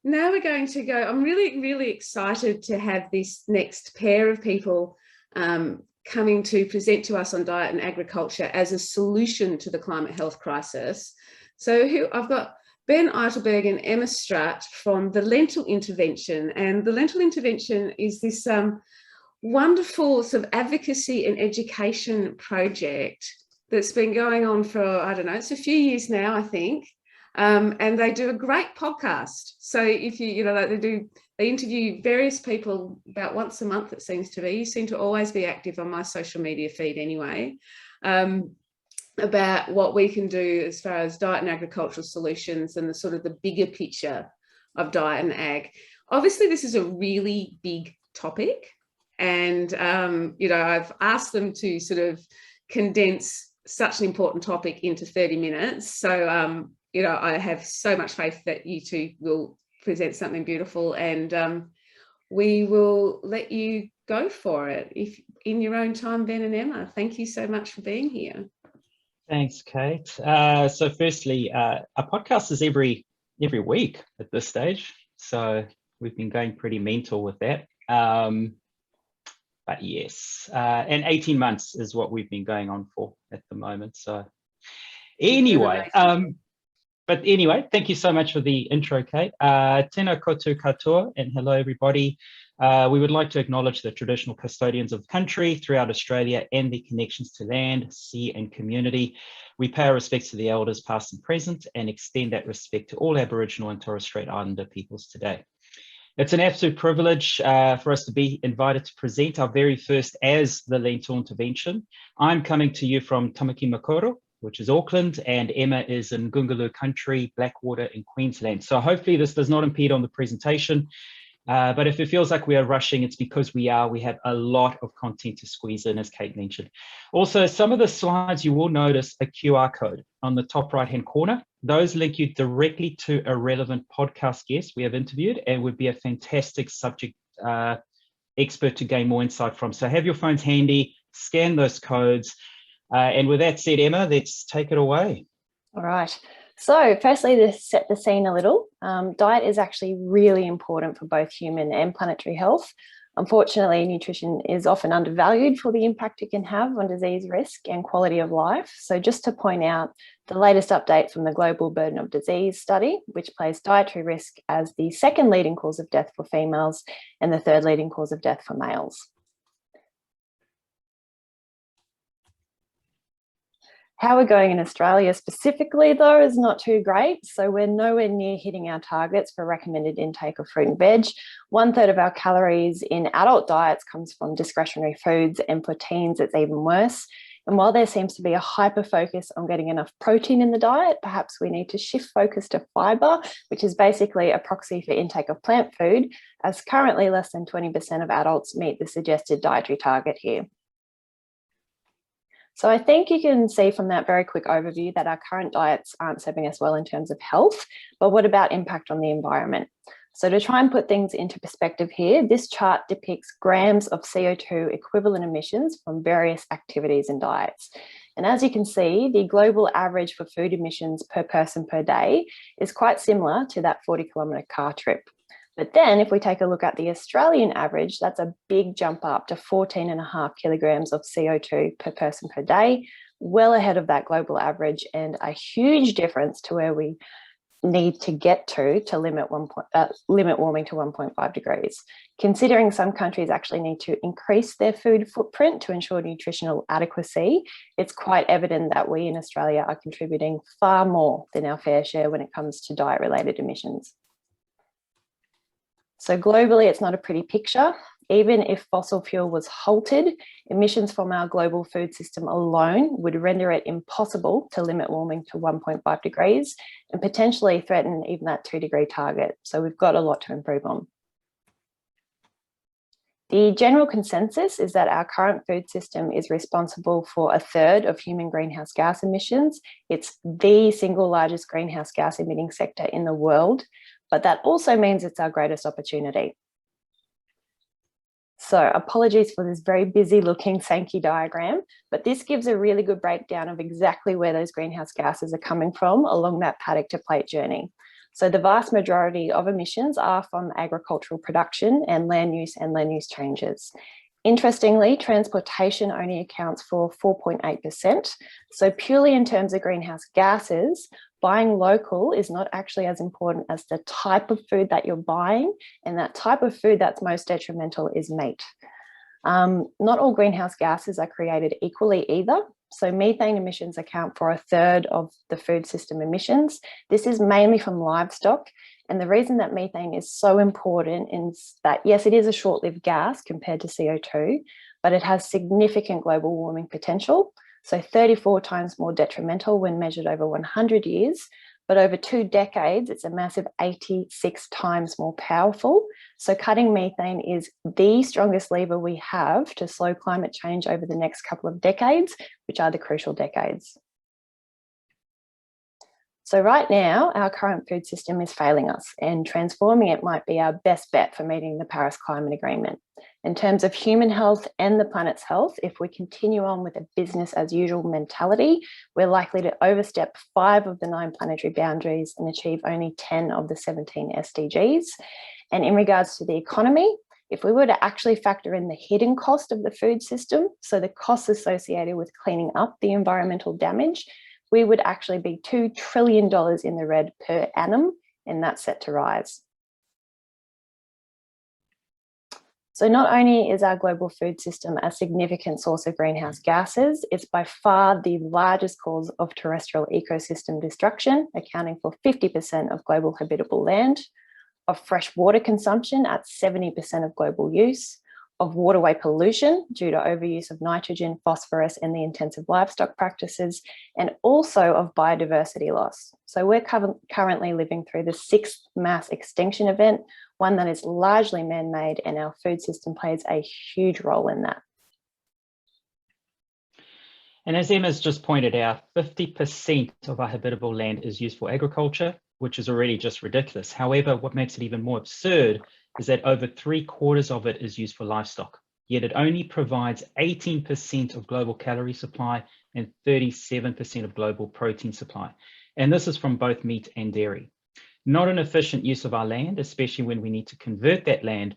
now we're going to go, I'm really, really excited to have this next pair of people coming to present to us on diet and agriculture as a solution to the climate health crisis. So I've got Ben Eitelberg and Emma Strutt from the Lentil Intervention. And the Lentil Intervention is this wonderful sort of advocacy and education project that's been going on for, I don't know, it's a few years now, I think. And they do a great podcast. So if they interview various people about once a month, it seems to be. You seem to always be active on my social media feed anyway, about what we can do as far as diet and agricultural solutions and the sort of the bigger picture of diet and ag. Obviously, this is a really big topic. And, I've asked them to sort of condense such an important topic into 30 minutes. So, I have so much faith that you two will present something beautiful, and we will let you go for it if in your own time. Ben and Emma, thank you so much for being here. Thanks, Kate. So firstly, our podcast is every week at this stage. So we've been going pretty mental with that. But yes, and 18 months is what we've been going on for at the moment. So anyway, thank you so much for the intro, Kate. Tēnā koutou katoa, and hello, everybody. We would like to acknowledge the traditional custodians of the country throughout Australia and their connections to land, sea, and community. We pay our respects to the elders, past and present, and extend that respect to all Aboriginal and Torres Strait Islander peoples today. It's an absolute privilege for us to be invited to present our very first as the Lentil Intervention. I'm coming to you from Tamaki Makaurau, which is Auckland, and Emma is in Gungaloo country, Blackwater in Queensland. So hopefully this does not impede on the presentation, but if it feels like we are rushing, it's because we have a lot of content to squeeze in, as Kate mentioned. Also, some of the slides, you will notice a QR code on the top right-hand corner. Those link you directly to a relevant podcast guest we have interviewed and would be a fantastic subject expert to gain more insight from. So have your phones handy, scan those codes. And with that said, Emma, let's take it away. All right. So firstly, to set the scene a little, diet is actually really important for both human and planetary health. Unfortunately, nutrition is often undervalued for the impact it can have on disease risk and quality of life. So just to point out the latest update from the Global Burden of Disease study, which placed dietary risk as the second leading cause of death for females and the third leading cause of death for males. How we're going in Australia specifically, though, is not too great. So we're nowhere near hitting our targets for recommended intake of fruit and veg. 1/3 of our calories in adult diets comes from discretionary foods, and for teens, it's even worse. And while there seems to be a hyper focus on getting enough protein in the diet, perhaps we need to shift focus to fibre, which is basically a proxy for intake of plant food, as currently less than 20% of adults meet the suggested dietary target here. So I think you can see from that very quick overview that our current diets aren't serving us well in terms of health, but what about impact on the environment? So to try and put things into perspective here, this chart depicts grams of CO2 equivalent emissions from various activities and diets. And as you can see, the global average for food emissions per person per day is quite similar to that 40-kilometre car trip. But then if we take a look at the Australian average, that's a big jump up to 14.5 kilograms of CO2 per person per day, well ahead of that global average, and a huge difference to where we need to get to limit warming to 1.5 degrees. Considering some countries actually need to increase their food footprint to ensure nutritional adequacy, it's quite evident that we in Australia are contributing far more than our fair share when it comes to diet-related emissions. So globally, it's not a pretty picture. Even if fossil fuel was halted, emissions from our global food system alone would render it impossible to limit warming to 1.5 degrees and potentially threaten even that 2-degree target. So we've got a lot to improve on. The general consensus is that our current food system is responsible for 1/3 of human greenhouse gas emissions. It's the single largest greenhouse gas emitting sector in the world, but that also means it's our greatest opportunity. So apologies for this very busy looking Sankey diagram, but this gives a really good breakdown of exactly where those greenhouse gases are coming from along that paddock to plate journey. So the vast majority of emissions are from agricultural production and land use changes. Interestingly, transportation only accounts for 4.8%. So purely in terms of greenhouse gases, buying local is not actually as important as the type of food that you're buying, and that type of food that's most detrimental is meat. Not all greenhouse gases are created equally either. So methane emissions account for 1/3 of the food system emissions. This is mainly from livestock. And the reason that methane is so important is that, yes, it is a short-lived gas compared to CO2, but it has significant global warming potential. So 34 times more detrimental when measured over 100 years, but over 2 decades, it's a massive 86 times more powerful. So cutting methane is the strongest lever we have to slow climate change over the next couple of decades, which are the crucial decades. So right now, our current food system is failing us, and transforming it might be our best bet for meeting the Paris Climate Agreement. In terms of human health and the planet's health, if we continue on with a business as usual mentality, we're likely to overstep 5 of the 9 planetary boundaries and achieve only 10 of the 17 SDGs. And in regards to the economy, if we were to actually factor in the hidden cost of the food system, so the costs associated with cleaning up the environmental damage, we would actually be $2 trillion in the red per annum, and that's set to rise. So not only is our global food system a significant source of greenhouse gases, it's by far the largest cause of terrestrial ecosystem destruction, accounting for 50% of global habitable land, of fresh water consumption at 70% of global use, of waterway pollution due to overuse of nitrogen, phosphorus, and the intensive livestock practices, and also of biodiversity loss. So we're currently living through the 6th mass extinction event, one that is largely man-made, and our food system plays a huge role in that. And as Emma's just pointed out, 50% of our habitable land is used for agriculture, which is already just ridiculous. However, what makes it even more absurd is that over 3/4 of it is used for livestock, yet it only provides 18% of global calorie supply and 37% of global protein supply. And this is from both meat and dairy. Not an efficient use of our land, especially when we need to convert that land,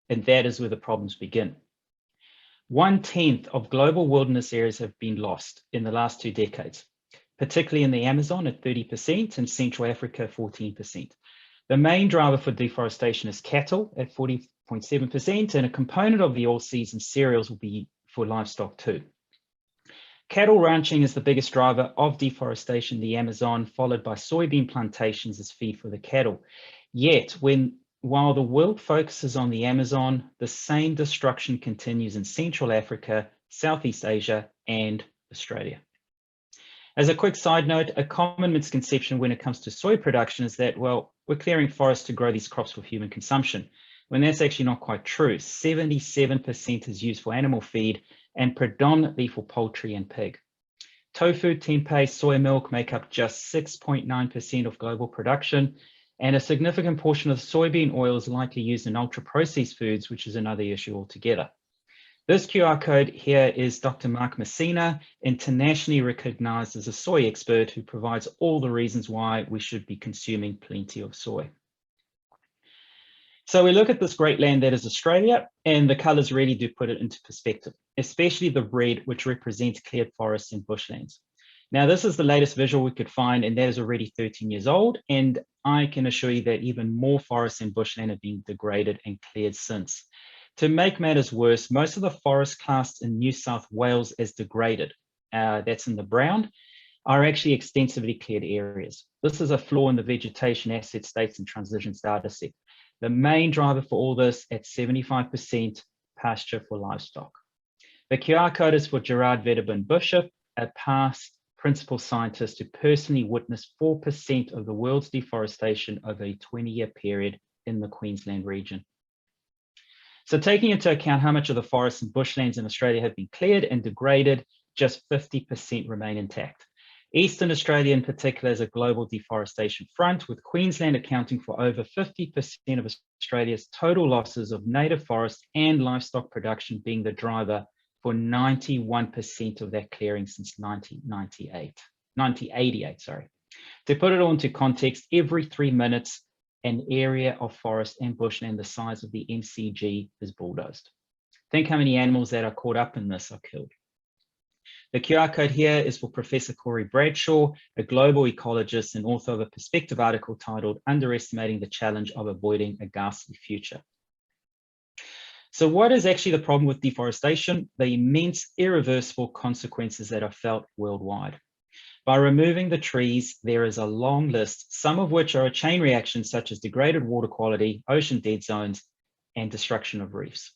and that is where the problems begin. 1/10 of global wilderness areas have been lost in the last 2 decades, particularly in the Amazon at 30% and Central Africa 14%. The main driver for deforestation is cattle at 40.7%, and a component of the all-season cereals will be for livestock too. Cattle ranching is the biggest driver of deforestation in the Amazon, followed by soybean plantations as feed for the cattle. Yet, while the world focuses on the Amazon, the same destruction continues in Central Africa, Southeast Asia, and Australia. As a quick side note, a common misconception when it comes to soy production is that, well, we're clearing forests to grow these crops for human consumption, when that's actually not quite true. 77% is used for animal feed and predominantly for poultry and pig. Tofu, tempeh, soy milk make up just 6.9% of global production, and a significant portion of soybean oil is likely used in ultra-processed foods, which is another issue altogether. This QR code here is Dr. Mark Messina, internationally recognized as a soy expert who provides all the reasons why we should be consuming plenty of soy. So we look at this great land that is Australia, and the colors really do put it into perspective, especially the red, which represents cleared forests and bushlands. Now, this is the latest visual we could find, and that is already 13 years old, and I can assure you that even more forests and bushland have been degraded and cleared since. To make matters worse, most of the forests classed in New South Wales as degraded, that's in the brown, are actually extensively cleared areas. This is a flaw in the vegetation asset states and transitions data set. The main driver for all this at 75% pasture for livestock. The QR code is for Gerard Vedderburn Bishop, a past principal scientist who personally witnessed 4% of the world's deforestation over a 20-year period in the Queensland region. So taking into account how much of the forests and bushlands in Australia have been cleared and degraded, just 50% remain intact. Eastern Australia in particular is a global deforestation front, with Queensland accounting for over 50% of Australia's total losses of native forest and livestock production, being the driver for 91% of that clearing since 1988. To put it all into context, every 3 minutes, an area of forest and bushland the size of the MCG is bulldozed. Think how many animals that are caught up in this are killed. The QR code here is for Professor Corey Bradshaw, a global ecologist and author of a perspective article titled Underestimating the Challenge of Avoiding a Ghastly Future. So what is actually the problem with deforestation? The immense irreversible consequences that are felt worldwide. By removing the trees, there is a long list, some of which are a chain reaction such as degraded water quality, ocean dead zones, and destruction of reefs.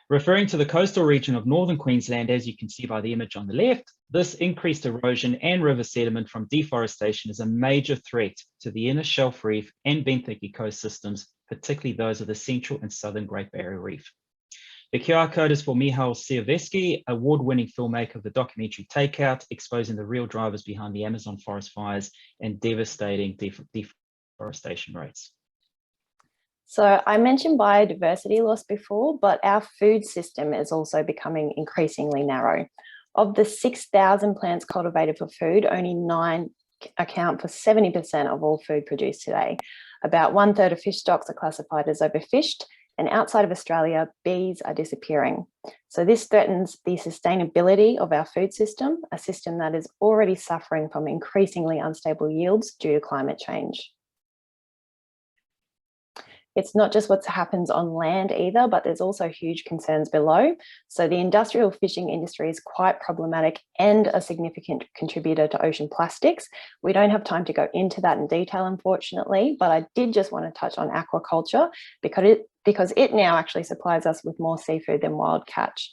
Referring to the coastal region of northern Queensland, as you can see by the image on the left, this increased erosion and river sediment from deforestation is a major threat to the inner shelf reef and benthic ecosystems, particularly those of the central and southern Great Barrier Reef. The QR code is for Michal Siewiecki, award-winning filmmaker of the documentary Takeout, exposing the real drivers behind the Amazon forest fires and devastating deforestation rates. So I mentioned biodiversity loss before, but our food system is also becoming increasingly narrow. Of the 6,000 plants cultivated for food, only 9 account for 70% of all food produced today. About 1/3 of fish stocks are classified as overfished, and outside of Australia, bees are disappearing. So this threatens the sustainability of our food system, a system that is already suffering from increasingly unstable yields due to climate change. It's not just what happens on land either, but there's also huge concerns below. So the industrial fishing industry is quite problematic and a significant contributor to ocean plastics. We don't have time to go into that in detail, unfortunately, but I did just want to touch on aquaculture because it now actually supplies us with more seafood than wild catch.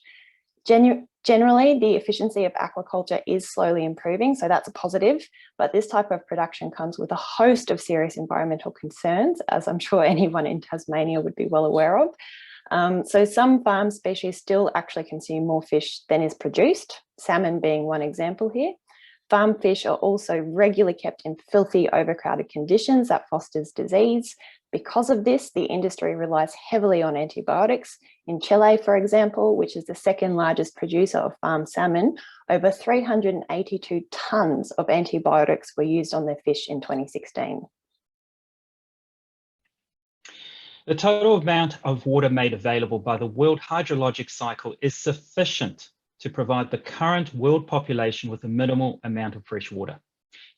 Generally, the efficiency of aquaculture is slowly improving, so that's a positive, but this type of production comes with a host of serious environmental concerns, as I'm sure anyone in Tasmania would be well aware of. So some farm species still actually consume more fish than is produced, salmon being one example here. Farm fish are also regularly kept in filthy, overcrowded conditions that fosters disease. Because of this, the industry relies heavily on antibiotics. In Chile, for example, which is the second largest producer of farm salmon, over 382 tonnes of antibiotics were used on their fish in 2016. The total amount of water made available by the World Hydrologic Cycle is sufficient to provide the current world population with a minimal amount of fresh water.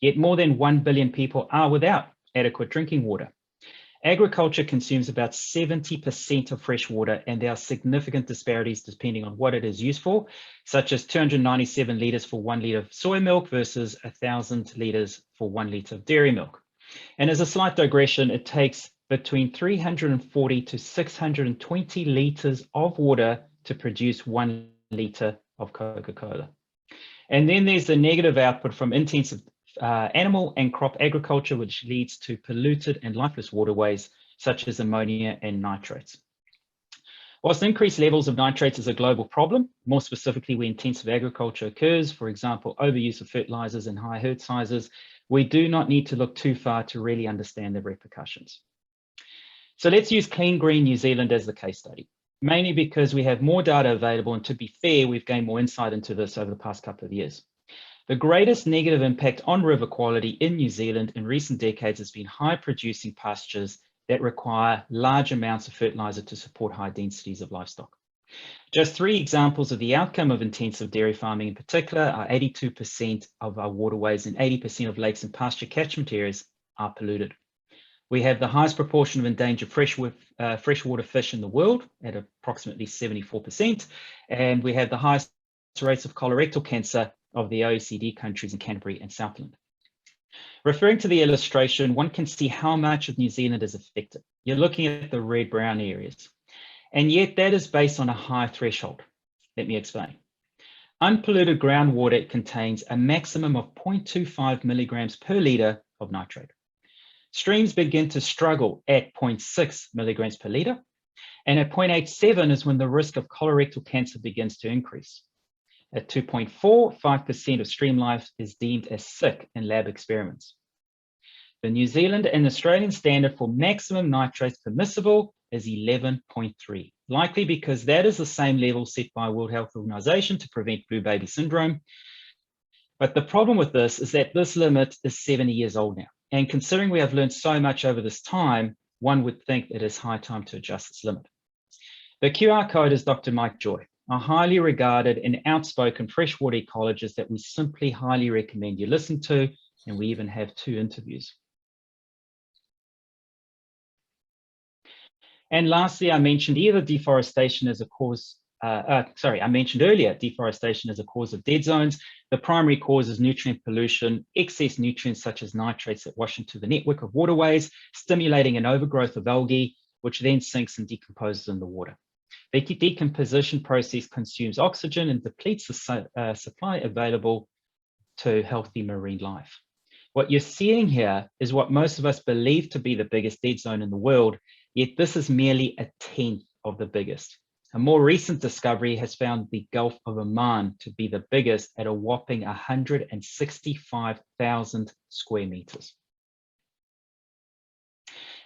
Yet more than 1 billion people are without adequate drinking water. Agriculture consumes about 70% of fresh water, and there are significant disparities depending on what it is used for, such as 297 litres for 1 litre of soy milk versus 1,000 litres for 1 litre of dairy milk. And as a slight digression, it takes between 340 to 620 litres of water to produce 1 litre of Coca-Cola. And then there's the negative output from intensive animal and crop agriculture, which leads to polluted and lifeless waterways, such as ammonia and nitrates. Whilst increased levels of nitrates is a global problem, more specifically where intensive agriculture occurs, for example, overuse of fertilizers and high herd sizes, we do not need to look too far to really understand the repercussions. So let's use Clean Green New Zealand as the case study, mainly because we have more data available, and to be fair, we've gained more insight into this over the past couple of years. The greatest negative impact on river quality in New Zealand in recent decades has been high producing pastures that require large amounts of fertilizer to support high densities of livestock. Just 3 examples of the outcome of intensive dairy farming in particular are 82% of our waterways and 80% of lakes and pasture catchment areas are polluted. We have the highest proportion of endangered freshwater fish in the world at approximately 74%, and we have the highest rates of colorectal cancer of the OECD countries in Canterbury and Southland. Referring to the illustration, one can see how much of New Zealand is affected. You're looking at the red-brown areas, and yet that is based on a high threshold. Let me explain. Unpolluted groundwater contains a maximum of 0.25 milligrams per litre of nitrate. Streams begin to struggle at 0.6 milligrams per litre, and at 0.87 is when the risk of colorectal cancer begins to increase. At 2.4, 5% of stream life is deemed as sick in lab experiments. The New Zealand and Australian standard for maximum nitrates permissible is 11.3, likely because that is the same level set by World Health Organization to prevent blue baby syndrome. But the problem with this is that this limit is 70 years old now. And considering we have learned so much over this time, one would think it is high time to adjust this limit. The QR code is Dr. Mike Joy, a highly regarded and outspoken freshwater ecologist that we simply highly recommend you listen to, and we even have 2 interviews. And lastly, I mentioned earlier deforestation as a cause of dead zones. The primary cause is nutrient pollution, excess nutrients such as nitrates that wash into the network of waterways, stimulating an overgrowth of algae, which then sinks and decomposes in the water. The decomposition process consumes oxygen and depletes the supply available to healthy marine life. What you're seeing here is what most of us believe to be the biggest dead zone in the world, yet this is merely a 10th of the biggest. A more recent discovery has found the Gulf of Oman to be the biggest at a whopping 165,000 square meters.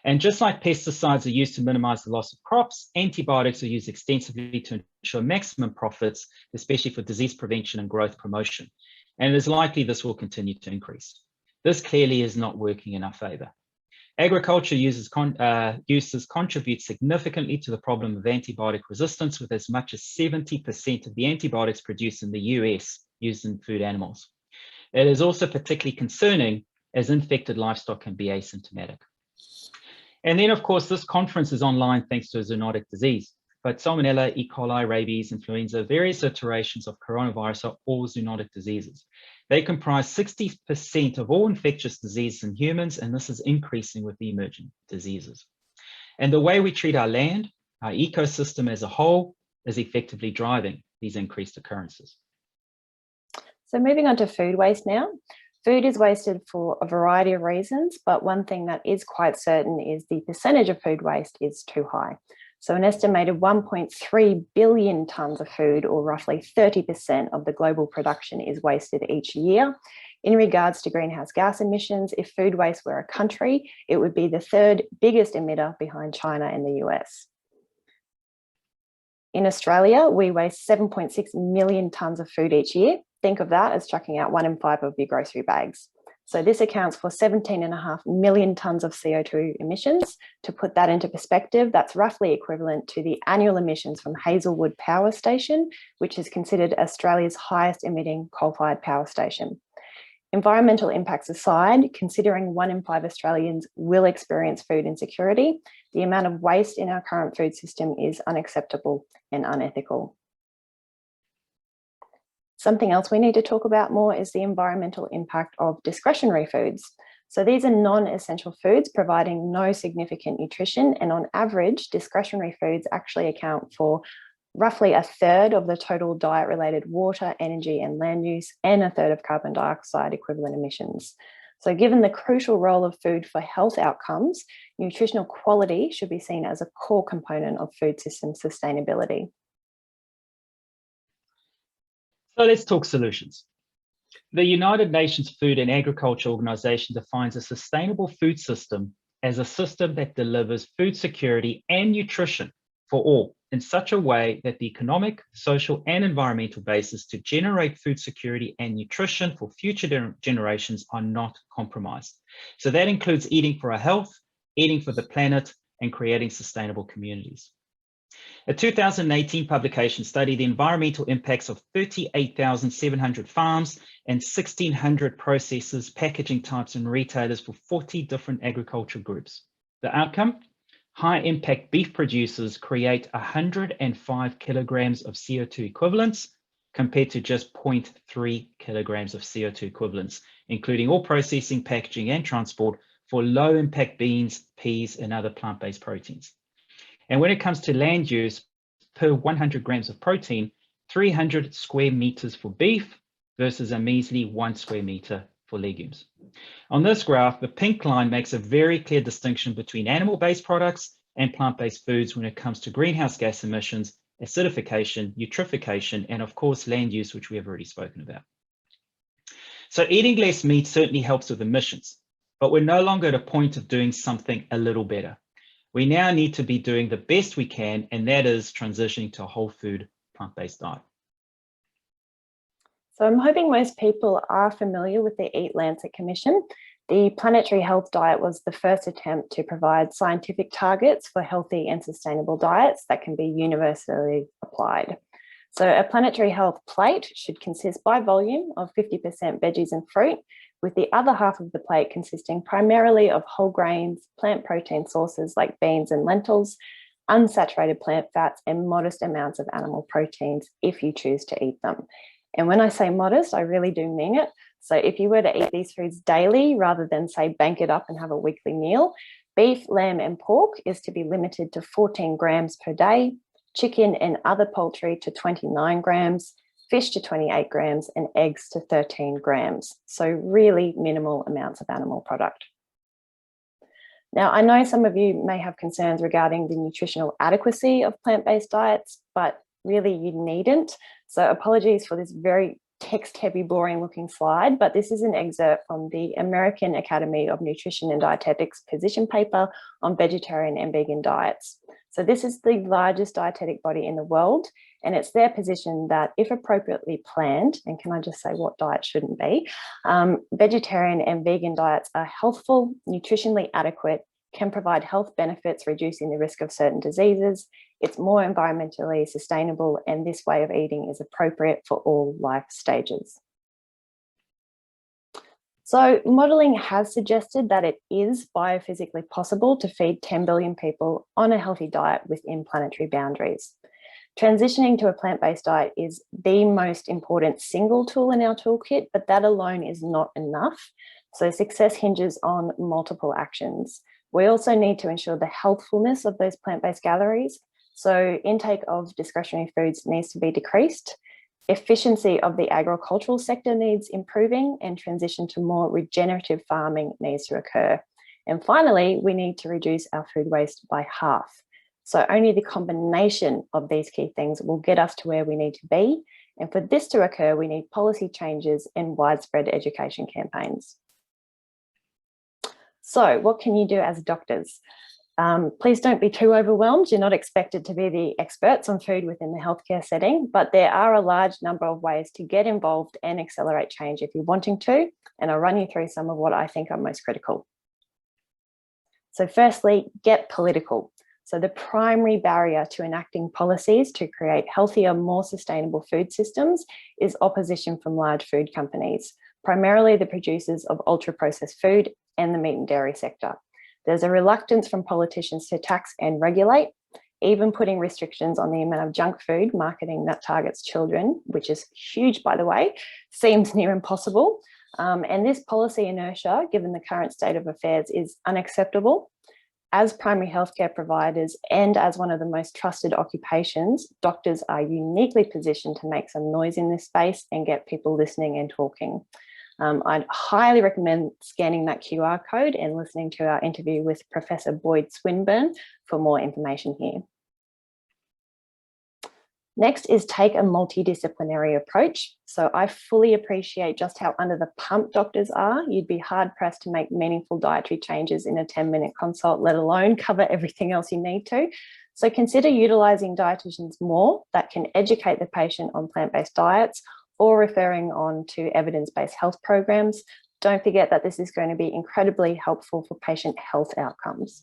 And just like pesticides are used to minimize the loss of crops, antibiotics are used extensively to ensure maximum profits, especially for disease prevention and growth promotion. And it is likely this will continue to increase. This clearly is not working in our favor. Agriculture uses contribute significantly to the problem of antibiotic resistance, with as much as 70% of the antibiotics produced in the US used in food animals. It is also particularly concerning as infected livestock can be asymptomatic. And then, of course, this conference is online thanks to a zoonotic disease. But Salmonella, E. coli, rabies, influenza, various iterations of coronavirus are all zoonotic diseases. They comprise 60% of all infectious diseases in humans, and this is increasing with the emerging diseases. And the way we treat our land, our ecosystem as a whole, is effectively driving these increased occurrences. So moving on to food waste now. Food is wasted for a variety of reasons, but one thing that is quite certain is the percentage of food waste is too high. So an estimated 1.3 billion tonnes of food, or roughly 30% of the global production, is wasted each year. In regards to greenhouse gas emissions, if food waste were a country, it would be the 3rd biggest emitter behind China and the US. In Australia, we waste 7.6 million tonnes of food each year. Think of that as chucking out 1 in 5 of your grocery bags. So this accounts for 17.5 million tonnes of CO2 emissions. To put that into perspective, that's roughly equivalent to the annual emissions from Hazelwood Power Station, which is considered Australia's highest emitting coal-fired power station. Environmental impacts aside, considering 1 in 5 Australians will experience food insecurity, the amount of waste in our current food system is unacceptable and unethical. Something else we need to talk about more is the environmental impact of discretionary foods. So these are non-essential foods providing no significant nutrition, and on average, discretionary foods actually account for roughly 1/3 of the total diet-related water, energy and land use, and 1/3 of carbon dioxide equivalent emissions. So given the crucial role of food for health outcomes, nutritional quality should be seen as a core component of food system sustainability. So let's talk solutions. The United Nations Food and Agriculture Organization defines a sustainable food system as a system that delivers food security and nutrition for all in such a way that the economic, social, and environmental basis to generate food security and nutrition for future generations are not compromised. So that includes eating for our health, eating for the planet, and creating sustainable communities. A 2018 publication studied the environmental impacts of 38,700 farms and 1,600 processors, packaging types, and retailers for 40 different agriculture groups. The outcome? High impact beef producers create 105 kilograms of CO2 equivalents compared to just 0.3 kilograms of CO2 equivalents, including all processing, packaging, and transport for low impact beans, peas, and other plant-based proteins. And when it comes to land use, per 100 grams of protein, 300 square meters for beef versus a measly 1 square meter for legumes. On this graph, the pink line makes a very clear distinction between animal-based products and plant-based foods when it comes to greenhouse gas emissions, acidification, eutrophication, and of course, land use, which we have already spoken about. So eating less meat certainly helps with emissions, but we're no longer at a point of doing something a little better. We now need to be doing the best we can, and that is transitioning to a whole food plant-based diet. So I'm hoping most people are familiar with the Eat Lancet Commission. The Planetary Health Diet was the first attempt to provide scientific targets for healthy and sustainable diets that can be universally applied. So a planetary health plate should consist by volume of 50% veggies and fruit, with the other half of the plate consisting primarily of whole grains, plant protein sources like beans and lentils, unsaturated plant fats, and modest amounts of animal proteins if you choose to eat them. And when I say modest, I really do mean it. So if you were to eat these foods daily, rather than say bank it up and have a weekly meal, beef, lamb, and pork is to be limited to 14 grams per day, chicken and other poultry to 29 grams, fish to 28 grams, and eggs to 13 grams. So really minimal amounts of animal product. Now, I know some of you may have concerns regarding the nutritional adequacy of plant-based diets, but really you needn't. So apologies for this very text-heavy, boring-looking slide, but this is an excerpt from the American Academy of Nutrition and Dietetics position paper on vegetarian and vegan diets. So this is the largest dietetic body in the world, and it's their position that if appropriately planned, and can I just say what diet shouldn't be, vegetarian and vegan diets are healthful, nutritionally adequate, can provide health benefits, reducing the risk of certain diseases. It's more environmentally sustainable, and this way of eating is appropriate for all life stages. So modelling has suggested that it is biophysically possible to feed 10 billion people on a healthy diet within planetary boundaries. Transitioning to a plant-based diet is the most important single tool in our toolkit, but that alone is not enough. So success hinges on multiple actions. We also need to ensure the healthfulness of those plant-based calories. So intake of discretionary foods needs to be decreased. Efficiency of the agricultural sector needs improving, and transition to more regenerative farming needs to occur. And finally, we need to reduce our food waste by half. So only the combination of these key things will get us to where we need to be. And for this to occur, we need policy changes and widespread education campaigns. So what can you do as doctors? Please don't be too overwhelmed. You're not expected to be the experts on food within the healthcare setting, but there are a large number of ways to get involved and accelerate change if you're wanting to, and I'll run you through some of what I think are most critical. So firstly, get political. So the primary barrier to enacting policies to create healthier, more sustainable food systems is opposition from large food companies, primarily the producers of ultra-processed food and the meat and dairy sector. There's a reluctance from politicians to tax and regulate, even putting restrictions on the amount of junk food marketing that targets children, which is huge, by the way, seems near impossible. And this policy inertia, given the current state of affairs, is unacceptable. As primary healthcare providers and as one of the most trusted occupations, doctors are uniquely positioned to make some noise in this space and get people listening and talking. I'd highly recommend scanning that QR code and listening to our interview with Professor Boyd Swinburne for more information here. Next is take a multidisciplinary approach. So I fully appreciate just how under the pump doctors are. You'd be hard pressed to make meaningful dietary changes in a 10-minute consult, let alone cover everything else you need to. So consider utilising dietitians more that can educate the patient on plant-based diets, or referring on to evidence-based health programs. Don't forget that this is going to be incredibly helpful for patient health outcomes.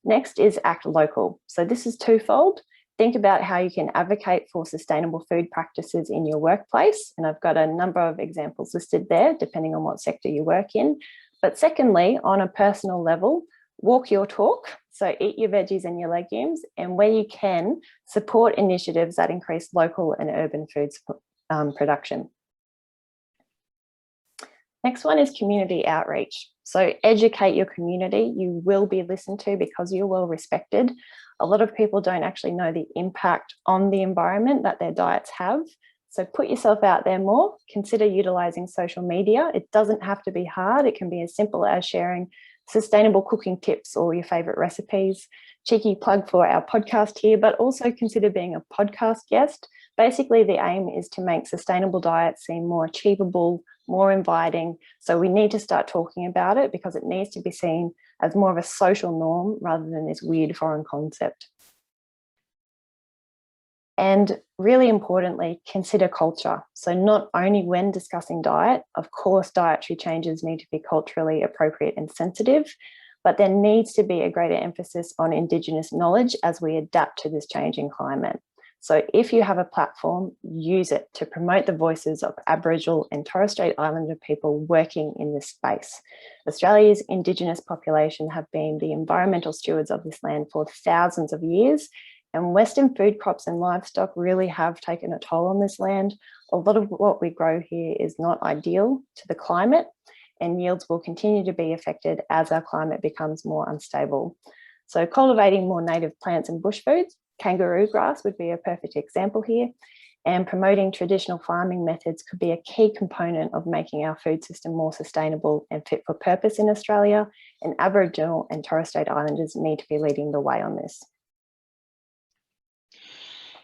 Next is act local. So this is twofold. Think about how you can advocate for sustainable food practices in your workplace. And I've got a number of examples listed there, depending on what sector you work in. But secondly, on a personal level, walk your talk. So eat your veggies and your legumes, and where you can, support initiatives that increase local and urban food production. Next one is community outreach. So educate your community. You will be listened to because you're well respected. A lot of people don't actually know the impact on the environment that their diets have. So put yourself out there more. Consider utilising social media. It doesn't have to be hard. It can be as simple as sharing sustainable cooking tips or your favourite recipes. Cheeky plug for our podcast here, but also consider being a podcast guest. Basically, the aim is to make sustainable diets seem more achievable, more inviting. So we need to start talking about it because it needs to be seen as more of a social norm rather than this weird foreign concept. And really importantly, consider culture. So not only when discussing diet, of course, dietary changes need to be culturally appropriate and sensitive, but there needs to be a greater emphasis on Indigenous knowledge as we adapt to this changing climate. So if you have a platform, use it to promote the voices of Aboriginal and Torres Strait Islander people working in this space. Australia's Indigenous population have been the environmental stewards of this land for thousands of years, and Western food crops and livestock really have taken a toll on this land. A lot of what we grow here is not ideal to the climate, and yields will continue to be affected as our climate becomes more unstable. So cultivating more native plants and bush foods, kangaroo grass would be a perfect example here, and promoting traditional farming methods could be a key component of making our food system more sustainable and fit for purpose in Australia, and Aboriginal and Torres Strait Islanders need to be leading the way on this.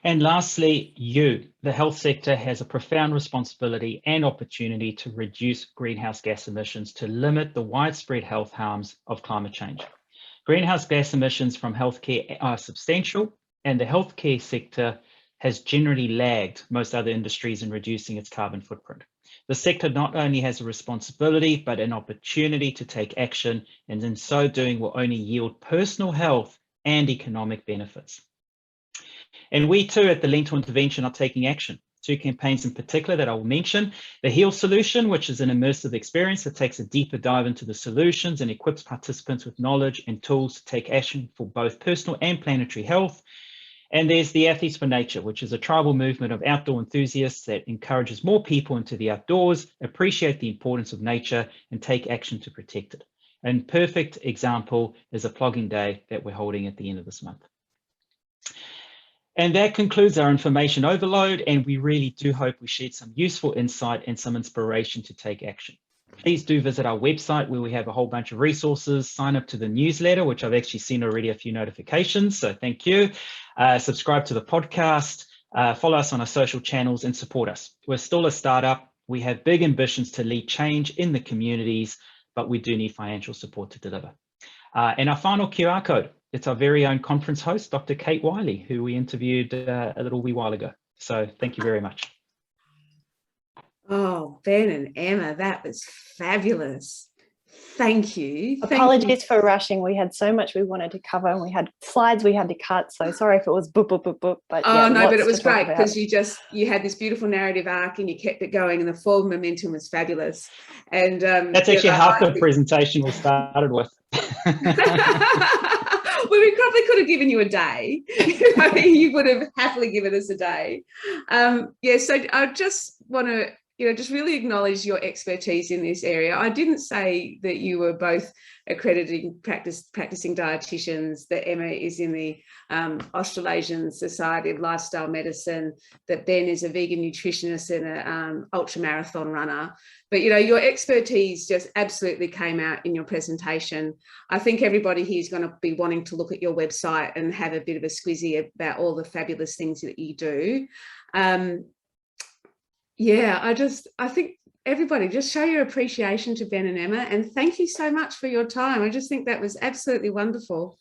And lastly, you, the health sector, has a profound responsibility and opportunity to reduce greenhouse gas emissions to limit the widespread health harms of climate change. Greenhouse gas emissions from healthcare are substantial, and the healthcare sector has generally lagged most other industries in reducing its carbon footprint. The sector not only has a responsibility, but an opportunity to take action, and in so doing will only yield personal health and economic benefits. And we too at the Lentil Intervention are taking action. 2 campaigns in particular that I will mention: the HEAL solution, which is an immersive experience that takes a deeper dive into the solutions and equips participants with knowledge and tools to take action for both personal and planetary health. And there's the Athletes for Nature, which is a tribal movement of outdoor enthusiasts that encourages more people into the outdoors, appreciate the importance of nature, and take action to protect it. A perfect example is a plogging day that we're holding at the end of this month. And that concludes our information overload, and we really do hope we shared some useful insight and some inspiration to take action. Please do visit our website where we have a whole bunch of resources. Sign up to the newsletter, which I've actually seen already a few notifications, so thank you. Subscribe to the podcast, follow us on our social channels, and support us. We're still a startup. We have big ambitions to lead change in the communities, but we do need financial support to deliver. And our final QR code, it's our very own conference host, Dr. Kate Wiley, who we interviewed a little wee while ago. So thank you very much. Oh, Ben and Emma, that was fabulous. Thank you. Apologies for rushing. We had so much we wanted to cover, and we had slides we had to cut. So sorry if it was boop, boop, boop, boop. But oh, yeah, no, but it was great because you had this beautiful narrative arc and you kept it going, and the forward momentum was fabulous. And that's actually half the presentation we started with. Well, we probably could have given you a day. You would have happily given us a day. Yeah, so I just want to just really acknowledge your expertise in this area. I didn't say that you were both accredited practicing dietitians, that Emma is in the Australasian Society of Lifestyle Medicine, that Ben is a vegan nutritionist and an ultramarathon runner. But, your expertise just absolutely came out in your presentation. I think everybody here is going to be wanting to look at your website and have a bit of a squizzy about all the fabulous things that you do. Yeah, I think everybody just show your appreciation to Ben and Emma, and thank you so much for your time. I just think that was absolutely wonderful.